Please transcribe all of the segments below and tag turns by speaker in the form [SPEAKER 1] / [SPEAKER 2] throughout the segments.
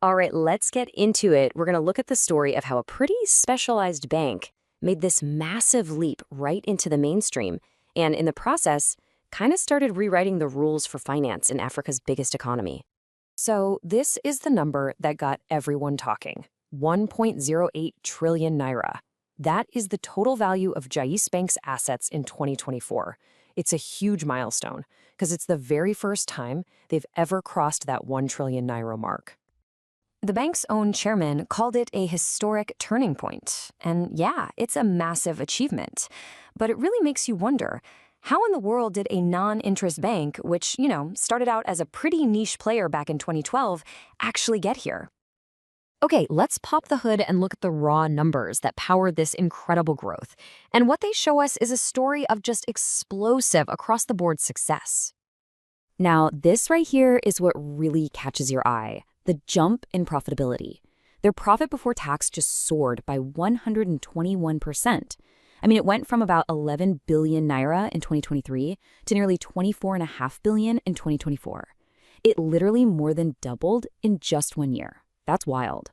[SPEAKER 1] All right, let's get into it. We're going to look at the story of how a pretty specialized bank made this massive leap right into the mainstream, and in the process, kind of started rewriting the rules for finance in Africa's biggest economy. So, this is the number that got everyone talking: 1.08 trillion naira. That is the total value of Jaiz Bank's assets in 2024. It's a huge milestone because it's the very first time they've ever crossed that 1 trillion naira mark. The bank's own chairman called it a historic turning point. And yeah, it's a massive achievement. But it really makes you wonder, how in the world did a non-interest bank, which, started out as a pretty niche player back in 2012, actually get here? Okay, let's pop the hood and look at the raw numbers that powered this incredible growth. And what they show us is a story of just explosive across-the-board success. Now, this right here is what really catches your eye: the jump in profitability. Their profit before tax just soared by 121%. I mean, it went from about 11 billion naira in 2023 to nearly 24.5 billion in 2024. It literally more than doubled in just 1 year. That's wild.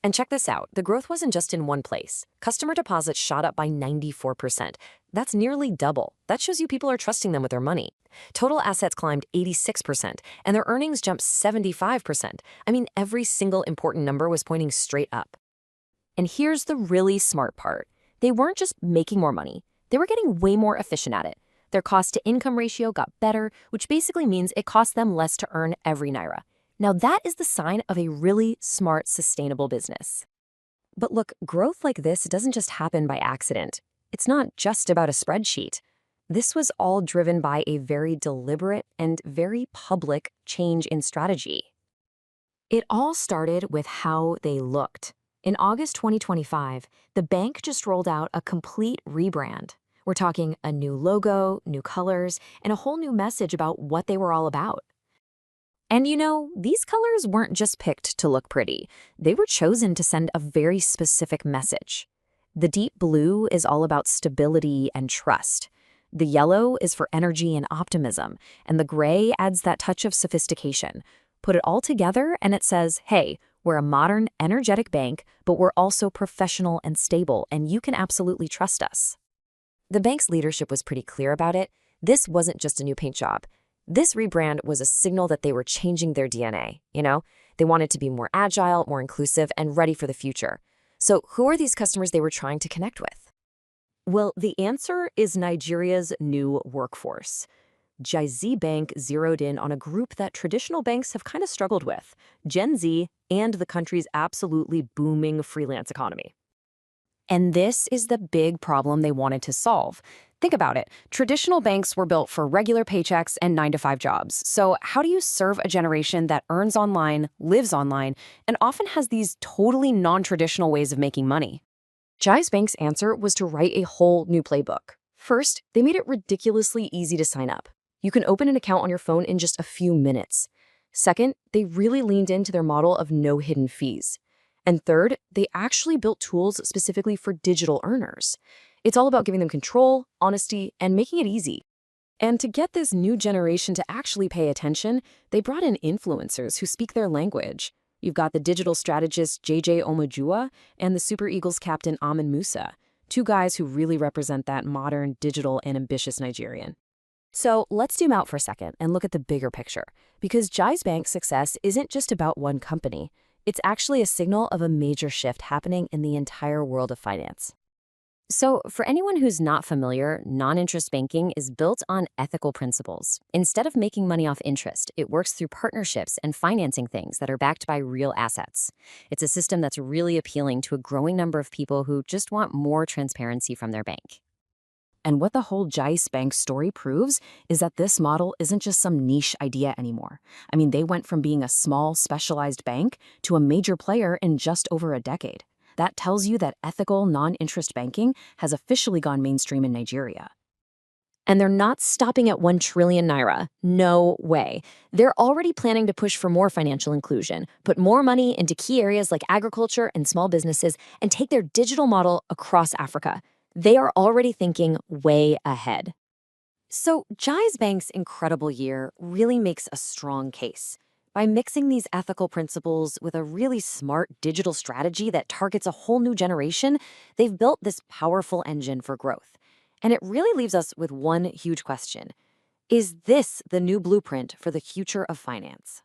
[SPEAKER 1] And check this out, the growth wasn't just in one place. Customer deposits shot up by 94%. That's nearly double. That shows you people are trusting them with their money. Total assets climbed 86%, and their earnings jumped 75%. I mean, every single important number was pointing straight up. And here's the really smart part. They weren't just making more money. They were getting way more efficient at it. Their cost-to-income ratio got better, which basically means it cost them less to earn every naira. Now that is the sign of a really smart, sustainable business. But look, growth like this doesn't just happen by accident. It's not just about a spreadsheet. This was all driven by a very deliberate and very public change in strategy. It all started with how they looked. In August 2025, the bank just rolled out a complete rebrand. We're talking a new logo, new colors, and a whole new message about what they were all about. And these colors weren't just picked to look pretty. They were chosen to send a very specific message. The deep blue is all about stability and trust. The yellow is for energy and optimism, and the gray adds that touch of sophistication. Put it all together and it says, hey, we're a modern, energetic bank, but we're also professional and stable, and you can absolutely trust us. The bank's leadership was pretty clear about it. This wasn't just a new paint job. This rebrand was a signal that they were changing their DNA, They wanted to be more agile, more inclusive, and ready for the future. So who are these customers they were trying to connect with? Well, the answer is Nigeria's new workforce. Jaiz Bank zeroed in on a group that traditional banks have kind of struggled with: Gen Z and the country's absolutely booming freelance economy. And this is the big problem they wanted to solve. Think about it. Traditional banks were built for regular paychecks and 9-to-5 jobs. So how do you serve a generation that earns online, lives online, and often has these totally non-traditional ways of making money? Jai's Bank's answer was to write a whole new playbook. First, they made it ridiculously easy to sign up. You can open an account on your phone in just a few minutes. Second, they really leaned into their model of no hidden fees. And third, they actually built tools specifically for digital earners. It's all about giving them control, honesty, and making it easy. And to get this new generation to actually pay attention, they brought in influencers who speak their language. You've got the digital strategist Omojuwa and the Super Eagles captain Ahmed Musa, two guys who really represent that modern, digital, and ambitious Nigerian. So let's zoom out for a second and look at the bigger picture, because Jaiz Bank's success isn't just about one company. It's actually a signal of a major shift happening in the entire world of finance. So for anyone who's not familiar, non-interest banking is built on ethical principles. Instead of making money off interest, it works through partnerships and financing things that are backed by real assets. It's a system that's really appealing to a growing number of people who just want more transparency from their bank. And what the whole Jaiz Bank story proves is that this model isn't just some niche idea anymore. I mean, they went from being a small, specialized bank to a major player in just over a decade. That tells you that ethical, non-interest banking has officially gone mainstream in Nigeria. And they're not stopping at 1 trillion naira. No way. They're already planning to push for more financial inclusion, put more money into key areas like agriculture and small businesses, and take their digital model across Africa. They are already thinking way ahead. So Jaiz Bank's incredible year really makes a strong case. By mixing these ethical principles with a really smart digital strategy that targets a whole new generation, they've built this powerful engine for growth. And it really leaves us with one huge question. Is this the new blueprint for the future of finance?